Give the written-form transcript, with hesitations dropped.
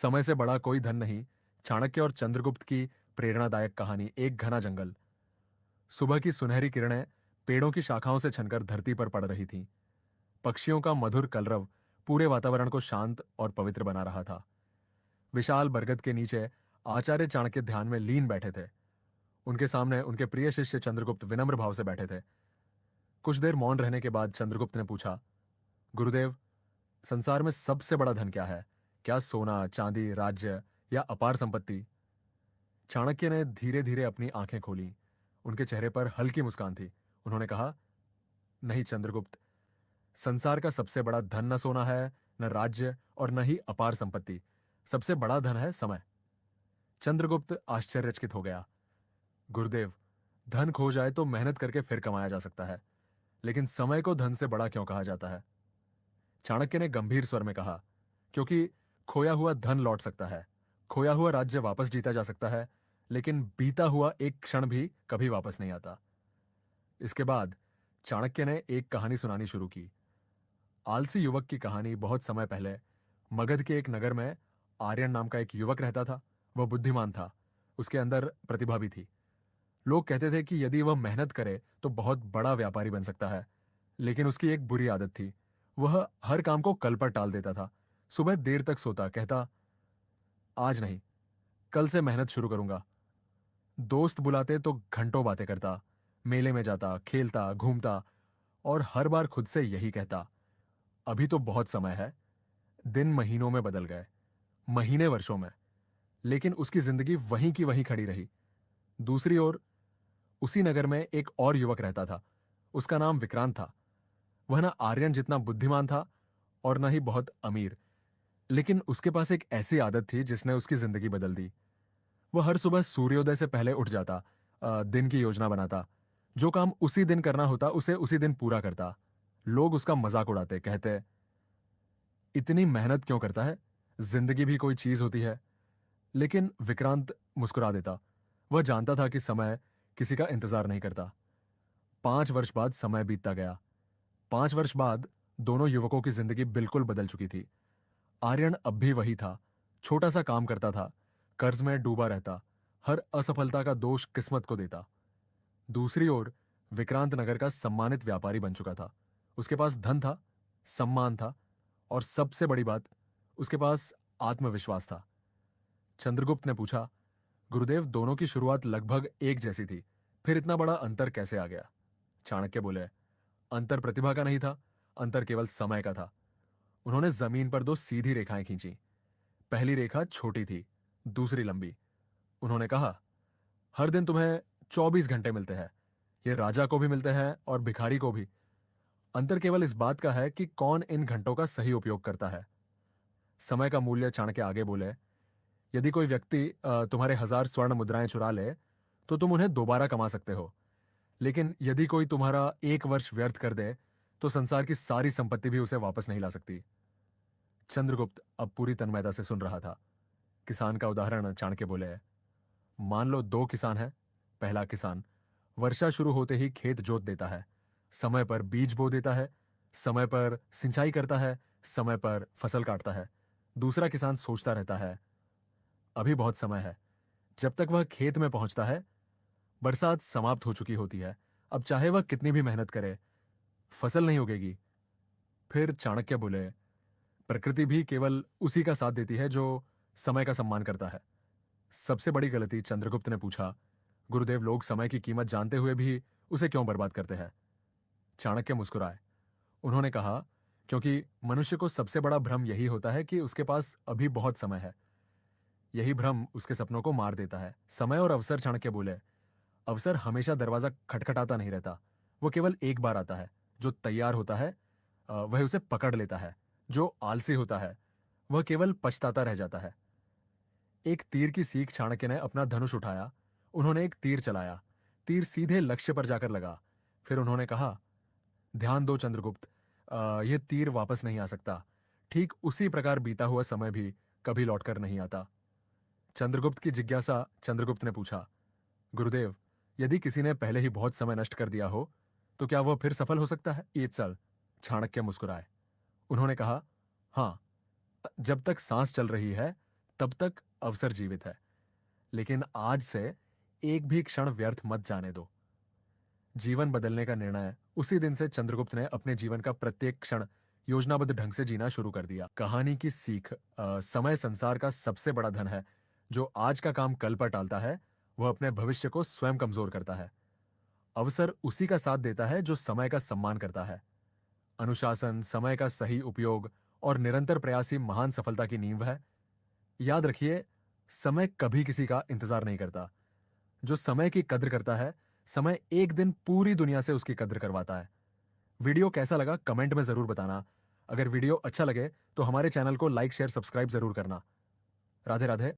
समय से बड़ा कोई धन नहीं। चाणक्य और चंद्रगुप्त की प्रेरणादायक कहानी। एक घना जंगल। सुबह की सुनहरी किरणें पेड़ों की शाखाओं से छनकर धरती पर पड़ रही थीं। पक्षियों का मधुर कलरव पूरे वातावरण को शांत और पवित्र बना रहा था। विशाल बरगद के नीचे आचार्य चाणक्य ध्यान में लीन बैठे थे। उनके सामने उनके प्रिय शिष्य चंद्रगुप्त विनम्र भाव से बैठे थे। कुछ देर मौन रहने के बाद चंद्रगुप्त ने पूछा, गुरुदेव, संसार में सबसे बड़ा धन क्या है? क्या सोना, चांदी, राज्य या अपार संपत्ति? चाणक्य ने धीरे धीरे अपनी आंखें खोली। उनके चेहरे पर हल्की मुस्कान थी। उन्होंने कहा, नहीं चंद्रगुप्त, संसार का सबसे बड़ा धन न सोना है, न राज्य और न ही अपार संपत्ति। सबसे बड़ा धन है समय। चंद्रगुप्त आश्चर्यचकित हो गया। गुरुदेव, धन खो जाए तो मेहनत करके फिर कमाया जा सकता है, लेकिन समय को धन से बड़ा क्यों कहा जाता है? चाणक्य ने गंभीर स्वर में कहा, क्योंकि खोया हुआ धन लौट सकता है, खोया हुआ राज्य वापस जीता जा सकता है, लेकिन बीता हुआ एक क्षण भी कभी वापस नहीं आता। इसके बाद चाणक्य ने एक कहानी सुनानी शुरू की। आलसी युवक की कहानी। बहुत समय पहले मगध के एक नगर में आर्यन नाम का एक युवक रहता था। वह बुद्धिमान था, उसके अंदर प्रतिभा भी थी। लोग कहते थे कि यदि वह मेहनत करे तो बहुत बड़ा व्यापारी बन सकता है। लेकिन उसकी एक बुरी आदत थी। वह हर काम को कल पर टाल देता था। सुबह देर तक सोता, कहता, आज नहीं, कल से मेहनत शुरू करूंगा। दोस्त बुलाते तो घंटों बातें करता, मेले में जाता, खेलता, घूमता और हर बार खुद से यही कहता, अभी तो बहुत समय है। दिन महीनों में बदल गए, महीने वर्षों में, लेकिन उसकी जिंदगी वहीं की वहीं खड़ी रही। दूसरी ओर उसी नगर में एक और युवक रहता था। उसका नाम विक्रांत था। वह न आर्यन जितना बुद्धिमान था और न ही बहुत अमीर, लेकिन उसके पास एक ऐसी आदत थी जिसने उसकी जिंदगी बदल दी। वह हर सुबह सूर्योदय से पहले उठ जाता, दिन की योजना बनाता, जो काम उसी दिन करना होता उसे उसी दिन पूरा करता। लोग उसका मजाक उड़ाते, कहते, इतनी मेहनत क्यों करता है? जिंदगी भी कोई चीज होती है। लेकिन विक्रांत मुस्कुरा देता। वह जानता था कि समय किसी का इंतजार नहीं करता। 5 वर्ष बाद समय बीतता गया। 5 वर्ष बाद दोनों युवकों की जिंदगी बिल्कुल बदल चुकी थी। आर्यन अब भी वही था, छोटा सा काम करता था, कर्ज में डूबा रहता, हर असफलता का दोष किस्मत को देता। दूसरी ओर विक्रांत नगर का सम्मानित व्यापारी बन चुका था। उसके पास धन था, सम्मान था और सबसे बड़ी बात, उसके पास आत्मविश्वास था। चंद्रगुप्त ने पूछा, गुरुदेव, दोनों की शुरुआत लगभग एक जैसी थी, फिर इतना बड़ा अंतर कैसे आ गया? चाणक्य बोले, अंतर प्रतिभा का नहीं था, अंतर केवल समय का था। उन्होंने जमीन पर दो सीधी रेखाएं खींची। पहली रेखा छोटी थी, दूसरी लंबी। उन्होंने कहा, हर दिन तुम्हें 24 घंटे मिलते हैं। ये राजा को भी मिलते हैं और भिखारी को भी। अंतर केवल इस बात का है कि कौन इन घंटों का सही उपयोग करता है। समय का मूल्य, चाणक्य आगे बोले, यदि कोई व्यक्ति तुम्हारे 1000 स्वर्ण मुद्राएं चुरा ले तो तुम उन्हें दोबारा कमा सकते हो, लेकिन यदि कोई तुम्हारा 1 वर्ष व्यर्थ कर दे तो संसार की सारी संपत्ति भी उसे वापस नहीं ला सकती। चंद्रगुप्त अब पूरी तन्मयता से सुन रहा था। किसान का उदाहरण चाणक्य बोले, मान लो दो किसान हैं। पहला किसान वर्षा शुरू होते ही खेत जोत देता है, समय पर बीज बो देता है, समय पर सिंचाई करता है, समय पर फसल काटता है। दूसरा किसान सोचता रहता है, अभी बहुत समय है। जब तक वह खेत में पहुंचता है, बरसात समाप्त हो चुकी होती है। अब चाहे वह कितनी भी मेहनत करे, फसल नहीं उगेगी। फिर चाणक्य बोले, प्रकृति भी केवल उसी का साथ देती है जो समय का सम्मान करता है। सबसे बड़ी गलती, चंद्रगुप्त ने पूछा, गुरुदेव, लोग समय की कीमत जानते हुए भी उसे क्यों बर्बाद करते हैं? चाणक्य मुस्कुराए। उन्होंने कहा, क्योंकि मनुष्य को सबसे बड़ा भ्रम यही होता है कि उसके पास अभी बहुत समय है। यही भ्रम उसके सपनों को मार देता है। समय और अवसर, चाणक्य बोले, अवसर हमेशा दरवाजा खटखटाता नहीं रहता। वो केवल एक बार आता है। जो तैयार होता है वह उसे पकड़ लेता है। जो आलसी होता है वह केवल पछताता रह जाता है। एक तीर की सीख, चाणक्य ने अपना धनुष उठाया। उन्होंने एक तीर चलाया। तीर सीधे लक्ष्य पर जाकर लगा। फिर उन्होंने कहा, ध्यान दो चंद्रगुप्त, यह तीर वापस नहीं आ सकता। ठीक उसी प्रकार बीता हुआ समय भी कभी लौटकर नहीं आता। चंद्रगुप्त की जिज्ञासा, चंद्रगुप्त ने पूछा, गुरुदेव, यदि किसी ने पहले ही बहुत समय नष्ट कर दिया हो तो क्या वह फिर सफल हो सकता है? ये चल। चाणक्य मुस्कुराए। उन्होंने कहा, हां, जब तक सांस चल रही है तब तक अवसर जीवित है। लेकिन आज से एक भी क्षण व्यर्थ मत जाने दो। जीवन बदलने का निर्णय उसी दिन से चंद्रगुप्त ने अपने जीवन का प्रत्येक क्षण योजनाबद्ध ढंग से जीना शुरू कर दिया। कहानी की सीख, समय संसार का सबसे बड़ा धन है। जो आज का काम कल पर टालता है वह अपने भविष्य को स्वयं कमजोर करता है। अवसर उसी का साथ देता है जो समय का सम्मान करता है। अनुशासन, समय का सही उपयोग और निरंतर प्रयास ही महान सफलता की नींव है। याद रखिए, समय कभी किसी का इंतजार नहीं करता। जो समय की कद्र करता है, समय एक दिन पूरी दुनिया से उसकी कद्र करवाता है। वीडियो कैसा लगा कमेंट में जरूर बताना। अगर वीडियो अच्छा लगे तो हमारे चैनल को लाइक शेयर सब्सक्राइब जरूर करना। राधे राधे।